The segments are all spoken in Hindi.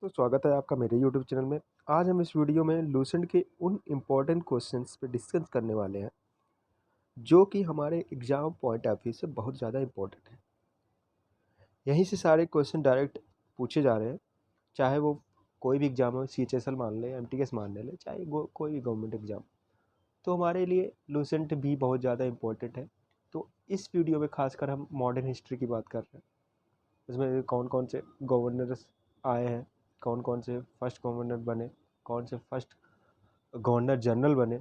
तो स्वागत है आपका मेरे यूट्यूब चैनल में। आज हम इस वीडियो में लूसेंट के उन इम्पोर्टेंट क्वेश्चंस पे डिस्कस करने वाले हैं जो कि हमारे एग्ज़ाम पॉइंट ऑफ व्यू से बहुत ज़्यादा इम्पोर्टेंट है। यहीं से सारे क्वेश्चन डायरेक्ट पूछे जा रहे हैं, चाहे वो कोई भी एग्ज़ाम हो, सीएचएसएल मान लें, एमटीएस मान ले, चाहे कोई भी गवर्नमेंट एग्ज़ाम। तो हमारे लिए लूसेंट भी बहुत ज़्यादा इम्पोर्टेंट है। तो इस वीडियो में खासकर हम मॉडर्न हिस्ट्री की बात कर रहे हैं। उसमें कौन कौन से गवर्नर्स आए हैं, कौन कौन से फर्स्ट गवर्नर बने, कौन से फर्स्ट गवर्नर जनरल बने,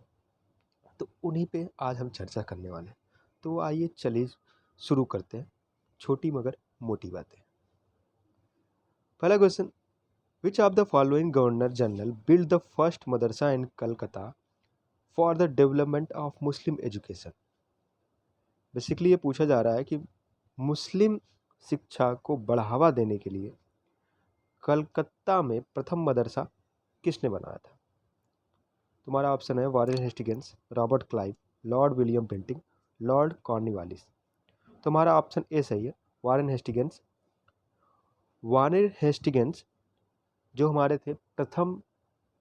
तो उन्हीं पे आज हम चर्चा करने वाले हैं। तो आइए चलिए शुरू करते हैं, छोटी मगर मोटी बातें। पहला question, which of the following governor general build the first Madrasa in Calcutta for the development of Muslim education. Basically ये पूछा जा रहा है कि मुस्लिम शिक्षा को बढ़ावा देने के लिए कलकत्ता में प्रथम मदरसा किसने बनाया था। तुम्हारा ऑप्शन है Warren Hastings, Robert Clive, Lord William Bentinck, Lord Cornwallis. तुम्हारा ऑप्शन ए सही है, वॉरेन हेस्टिंग्स। वॉरेन हेस्टिंग्स जो हमारे थे प्रथम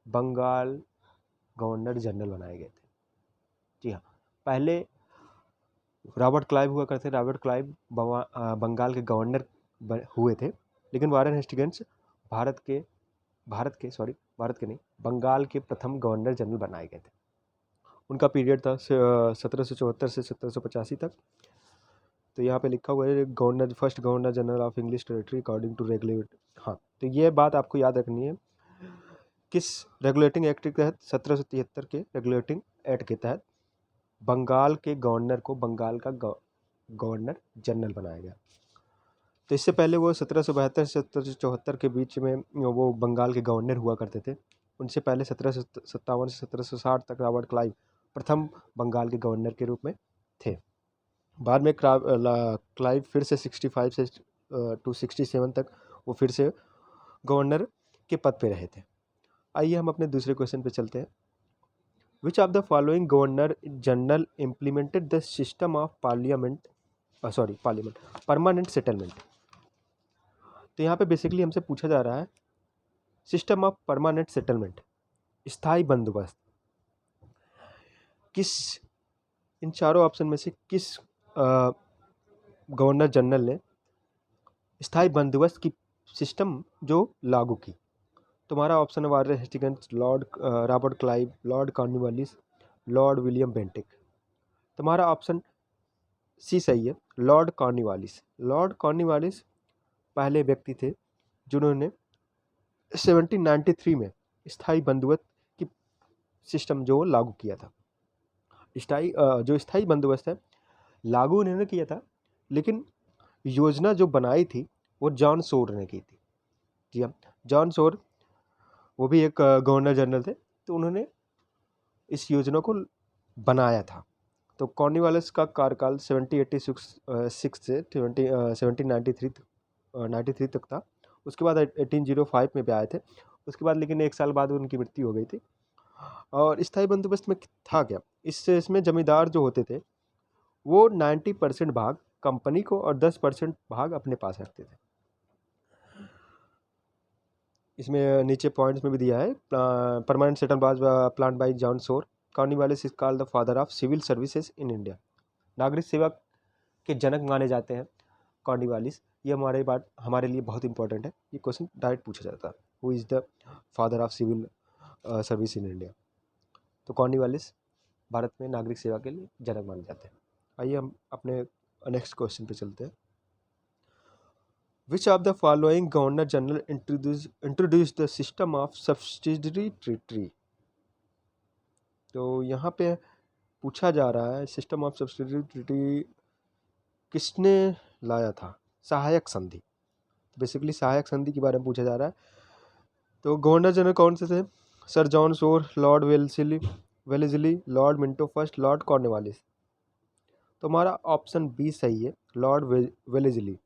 बंगाल गवर्नर जनरल बनाए गए थे। जी हाँ, पहले रॉबर्ट क्लाइव हुआ करते। रॉबर्ट क्लाइव बंगाल के गवर्नर हुए थे, लेकिन वॉरेन हेस्टिंग्स भारत के नहीं, बंगाल के प्रथम गवर्नर जनरल बनाए गए थे। उनका पीरियड था 1774 से 1785 तक। तो यहाँ पे लिखा हुआ है governor, first governor general of English territory according to regulate. हाँ, तो ये बात आपको याद रखनी है, किस रेगुलेटिंग एक्ट के तहत, 1773 के रेगुलेटिंग एक्ट के तहत बंगाल के गवर्नर को बंगाल का गवर्नर जनरल बनाया गया। तो इससे पहले वो 1772 से 1774 के बीच में वो बंगाल के गवर्नर हुआ करते थे। उनसे पहले 1757 से 1760 तक रॉबर्ट क्लाइव प्रथम बंगाल के गवर्नर के रूप में थे। बाद में क्लाइव फिर से 65 से टू 67 तक वो फिर से गवर्नर के पद पे रहे थे। आइए हम अपने दूसरे क्वेश्चन पे चलते हैं। Which of the following governor general implemented the system of parliament permanent settlement. तो यहाँ पे बेसिकली हमसे पूछा जा रहा है सिस्टम ऑफ परमानेंट सेटलमेंट, स्थायी बंदोबस्त, किस इन चारों ऑप्शन में से किस गवर्नर जनरल ने स्थायी बंदोबस्त की सिस्टम जो लागू की। तुम्हारा ऑप्शन है Warren Hastings, Lord Robert Clive, Lord Cornwallis, Lord William Bentinck. तुम्हारा ऑप्शन सी सही है, लॉर्ड कॉर्नवालिस। लॉर्ड कॉर्नवालिस पहले व्यक्ति थे जिन्होंने 1793 में स्थायी बंदोबस्त की सिस्टम जो लागू किया था। जो स्थायी बंदोबस्त है लागू उन्होंने किया था, लेकिन योजना जो बनाई थी वो जॉन सोर ने की थी। जी हाँ, जॉन सोर वो भी एक गवर्नर जनरल थे, तो उन्होंने इस योजना को बनाया था। तो कॉर्नवालिस का कार्यकाल 1786 से 1793 तक था। उसके बाद 1805 में भी आए थे। उसके बाद लेकिन एक साल बाद उनकी मृत्यु हो गई थी। और स्थायी बंदोबस्त में था क्या, इसमें जमींदार जो होते थे वो 90% भाग कंपनी को और 10% भाग अपने पास रखते थे। इसमें नीचे पॉइंट्स में भी दिया है, permanent settle was plan by John Shore. Cornwallis is called the father of civil services in India. नागरिक सेवा के जनक माने जाते हैं कॉर्नवालिस। ये हमारे लिए बहुत इंपॉर्टेंट है, ये क्वेश्चन डायरेक्ट पूछा जाता है, who is the father of civil service in India. तो कॉर्नवालिस भारत में नागरिक सेवा के लिए जनक माने जाते हैं। आइए हम अपने नेक्स्ट क्वेश्चन पे चलते हैं। Which of the following Governor General introduced the system of subsidiary treaty? तो यहाँ पे पूछा जा रहा है सिस्टम ऑफ सब्सिडियरी ट्रीटी किसने लाया था। सहायक संधि, बेसिकली सहायक संधि के बारे में पूछा जा रहा है। तो गवर्नर जनरल कौन से थे, सर जॉन सोर, Lord Wellesley, Lord Minto first, Lord Cornwallis. तो हमारा ऑप्शन बी सही है, लॉर्ड वेलेस्ली।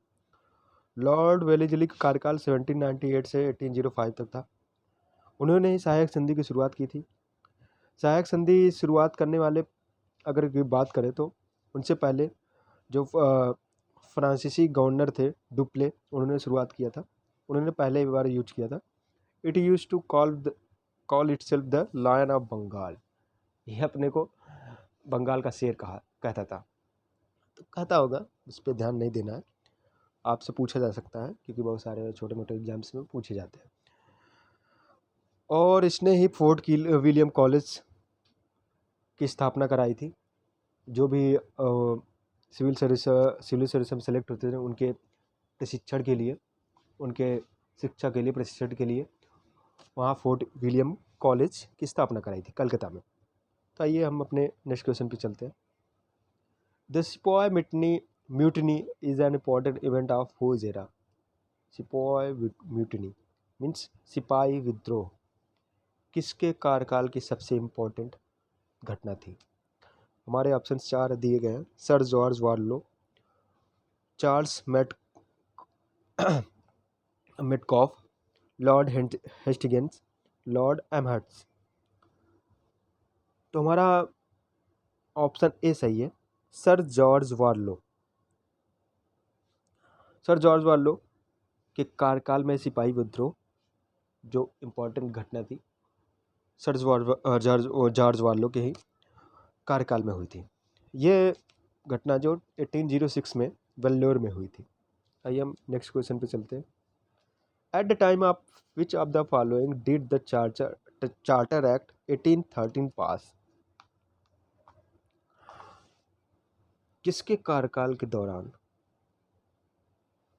लॉर्ड वेलेस्ली का कार्यकाल 1798 से 1805 तक था। उन्होंने ही सहायक संधि की शुरुआत की थी। सहायक संधि शुरुआत करने वाले अगर की बात करें तो उनसे पहले जो फ्रांसीसी गवर्नर थे डुप्ले, उन्होंने शुरुआत किया था। उन्होंने पहले बार यूज किया था। It use to call itself the lion of Bengal. यह अपने को बंगाल का शेर कहता था। तो कहता होगा, उस पर ध्यान नहीं देना है, आपसे पूछा जा सकता है क्योंकि बहुत सारे छोटे मोटे एग्जाम्स में पूछे जाते हैं। और इसने ही फोर्ट विलियम कॉलेज की स्थापना कराई थी। जो भी सिविल सर्विस में सेलेक्ट होते थे उनके प्रशिक्षण के लिए, उनके शिक्षा के लिए, प्रशिक्षण के लिए वहाँ फोर्ट विलियम कॉलेज की स्थापना कराई थी कलकत्ता में। तो आइए हम अपने नेक्स्ट क्वेश्चन पे चलते हैं। The sepoy mutiny is an important event of whose era. Sepoy mutiny means सिपाही विद्रोह किसके कार्यकाल की सबसे इम्पोर्टेंट घटना थी? हमारे ऑप्शन 4 दिए गए हैं। Sir George Barlow, Charles Metcalfe, Lord Hastings, Lord Amherst. तो हमारा ऑप्शन ए सही है, Sir George Barlow. Sir George Barlow के कार्यकाल में सिपाही विद्रोह जो इम्पोर्टेंट घटना थी, सर जॉर्ज वार्लो के ही कार्यकाल में हुई थी। ये घटना जो 1806 में वेल्लोर में हुई थी। आइए हम नेक्स्ट क्वेश्चन पे चलते हैं। At the time of which of the following did the charter act 1813 पास? किसके कार्यकाल के दौरान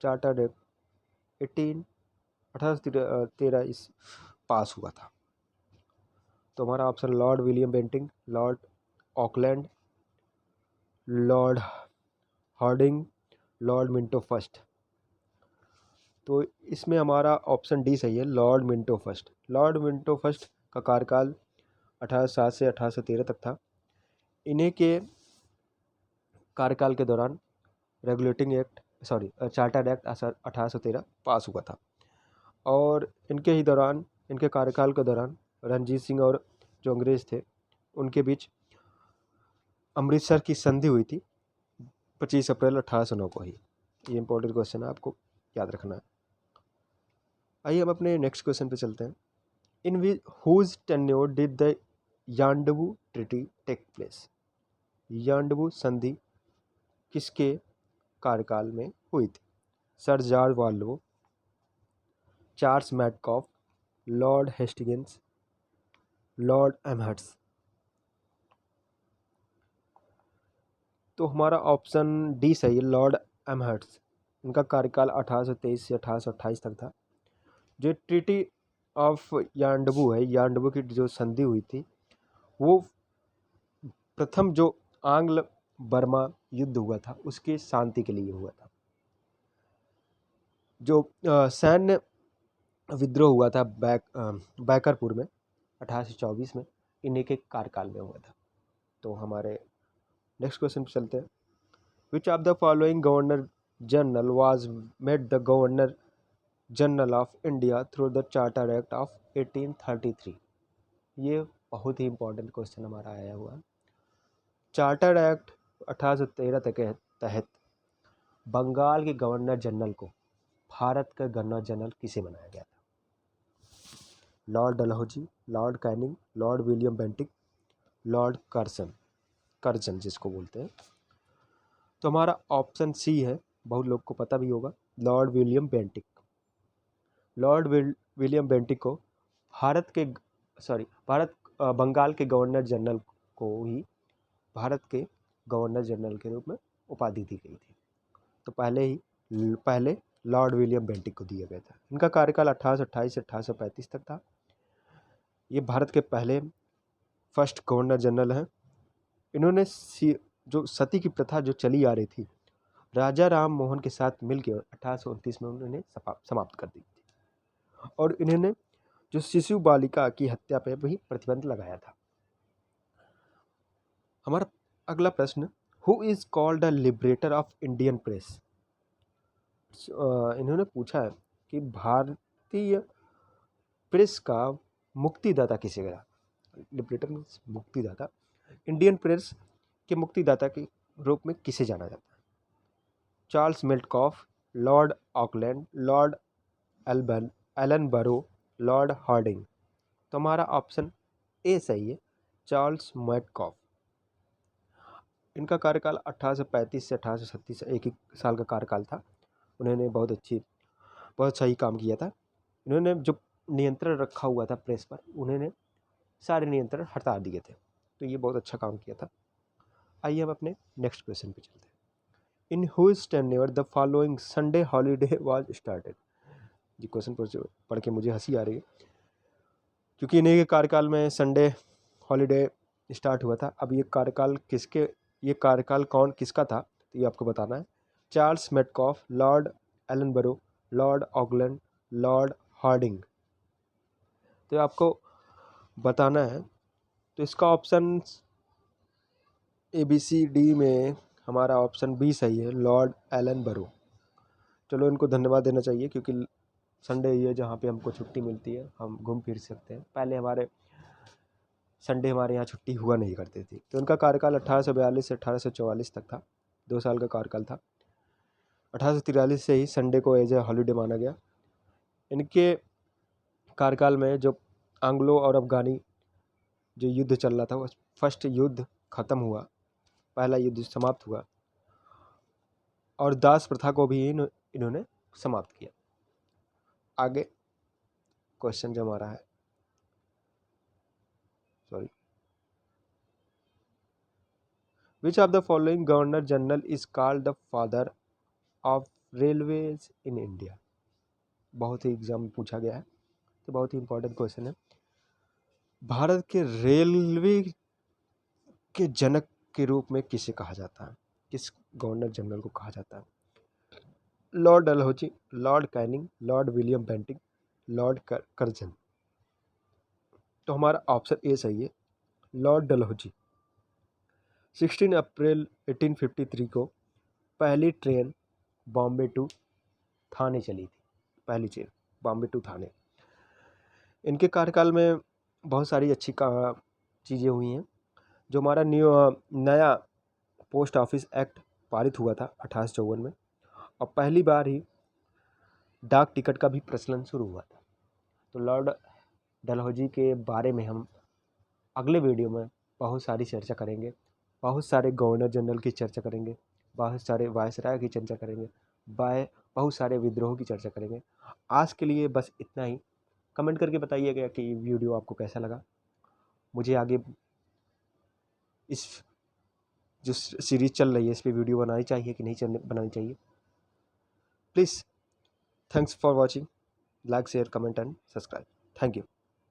चार्टर एक्ट 1813 इस पास हुआ था? तो हमारा option Lord William Bentinck, Lord Auckland, Lord Hardinge, Lord Minto first. तो इसमें हमारा ऑप्शन डी सही है, लॉर्ड मिंटो फर्स्ट। लॉर्ड मिंटो फर्स्ट का कार्यकाल 1807 से 1813 तक था। इन्हीं के कार्यकाल के दौरान चार्टर एक्ट 1813 पास हुआ था। और इनके कार्यकाल के दौरान रणजीत सिंह और जो अंग्रेज थे उनके बीच अमृतसर की संधि हुई थी 25 अप्रैल 1809 को ही। ये इंपॉर्टेंट क्वेश्चन है, आपको याद रखना है। आइए हम अपने नेक्स्ट क्वेश्चन पे चलते हैं। In whose tenure did the Yandabo treaty take place? Yandabo संधि किसके कार्यकाल में हुई थी? Sir George Barlow, Charles Metcalfe, Lord Hastings, Lord Amherst. तो हमारा ऑप्शन डी सही है, लॉर्ड एमहर्ट्स। इनका कार्यकाल 1823 से 1828 तक था। जो ट्रीटी ऑफ यांडबू है, यांडबू की जो संधि हुई थी वो प्रथम जो आंग्ल बर्मा युद्ध हुआ था उसकी शांति के लिए हुआ था। जो सैन्य विद्रोह हुआ था बैकरपुर में 1824 में, इन्हीं के कार्यकाल में हुआ था। तो हमारे नेक्स्ट क्वेश्चन पे चलते हैं। Which of the following governor general was made the governor general of India through the charter act of 1833? ये बहुत ही इंपॉर्टेंट क्वेश्चन हमारा आया हुआ है। चार्टर एक्ट 1813 के तहत बंगाल के गवर्नर जनरल को भारत का गवर्नर जनरल किसे बनाया गया था? Lord Dalhousie, Lord Canning, Lord William Bentinck, Lord Curzon जिसको बोलते हैं। तो हमारा ऑप्शन सी है, बहुत लोग को पता भी होगा, Lord William Bentinck. Lord William Bentinck को बंगाल के गवर्नर जनरल को ही भारत के गवर्नर जनरल के रूप में उपाधि दी गई थी। तो पहले लॉर्ड विलियम बेंटिक को दिया गया था। इनका कार्यकाल 1828 से 1835 तक था। ये भारत के पहले फर्स्ट गवर्नर जनरल हैं। इन्होंने जो सती की प्रथा जो चली आ रही थी, राजा राम मोहन के साथ मिलकर 1829 में उन्होंने समाप्त कर दी थी। और इन्होंने जो शिशु बालिका की हत्या पर भी प्रतिबंध लगाया था। हमारा अगला प्रश्न, who is called the liberator of Indian press? इन्होंने पूछा है कि भारतीय प्रेस का मुक्तिदाता किसे कहा? लिबरेटर मीन्स मुक्तिदाता। इंडियन प्रेस के मुक्तिदाता के रूप में किसे जाना जाता है? Charles Metcalfe, Lord Auckland, Lord Ellenborough, Lord Hardinge. तो हमारा ऑप्शन ए सही है, चार्ल्स मैटकॉफ। इनका कार्यकाल 1835 से 1836, एक ही साल का कार्यकाल था। उन्होंने बहुत सही काम किया था। इन्होंने जो नियंत्रण रखा हुआ था प्रेस पर, उन्होंने सारे नियंत्रण हटा दिए थे। तो ये बहुत अच्छा काम किया था। आइए हम अपने नेक्स्ट क्वेश्चन पे चलते हैं। In whose tenure the following Sunday holiday was started. ये क्वेश्चन पढ़ के मुझे हंसी आ रही है, क्योंकि इन्हीं के कार्यकाल में संडे हॉलीडे स्टार्ट हुआ था। अब ये कार्यकाल किसका था, तो ये आपको बताना है। Charles Metcalfe, Lord Ellenborough, Lord Auckland, Lord Hardinge. तो आपको बताना है। तो इसका ऑप्शन ABCD में हमारा ऑप्शन बी सही है, लॉर्ड एलनबरो। चलो इनको धन्यवाद देना चाहिए, क्योंकि संडे ही है जहाँ पे हमको छुट्टी मिलती है, हम घूम फिर सकते हैं। पहले संडे हमारे यहाँ छुट्टी हुआ नहीं करती थी। तो उनका कार्यकाल 1842 से 1844 तक था, 2 साल का कार्यकाल था। 1843 से ही संडे को एज ए हॉलीडे माना गया। इनके कार्यकाल में जो आंग्लो और अफगानी जो युद्ध चल रहा था, वो फर्स्ट युद्ध ख़त्म हुआ, पहला युद्ध समाप्त हुआ, और दास प्रथा को भी इन्होंने समाप्त किया। आगे क्वेश्चन जो हमारा है, which of the following governor general is called the father of railways in India. बहुत ही एग्जाम में पूछा गया है, तो बहुत ही इंपॉर्टेंट क्वेश्चन है। भारत के रेलवे के जनक के रूप में किसे कहा जाता है, किस गवर्नर जनरल को कहा जाता है? Lord Dalhousie, Lord Canning, Lord William Bentinck, Lord Curzon. तो हमारा ऑप्शन ए सही है, लॉर्ड डलहौजी। 16 अप्रैल 1853 को पहली ट्रेन बॉम्बे टू थाने चली थी, पहली ट्रेन बॉम्बे टू थाने। इनके कार्यकाल में बहुत सारी अच्छी चीज़ें हुई हैं। जो हमारा नया पोस्ट ऑफिस एक्ट पारित हुआ था 1854 में, और पहली बार ही डाक टिकट का भी प्रचलन शुरू हुआ था। तो लॉर्ड डलहौजी के बारे में हम अगले वीडियो में बहुत सारी चर्चा करेंगे, बहुत सारे गवर्नर जनरल की चर्चा करेंगे, बहुत सारे वायसराय की चर्चा करेंगे, बहुत सारे विद्रोह की चर्चा करेंगे। आज के लिए बस इतना ही। कमेंट करके बताइएगा कि वीडियो आपको कैसा लगा। मुझे आगे इस जो सीरीज़ चल रही है, इस पर वीडियो बनानी चाहिए कि नहीं बनानी चाहिए। Please, thanks for watching. Like, share, comment and subscribe. Thank you.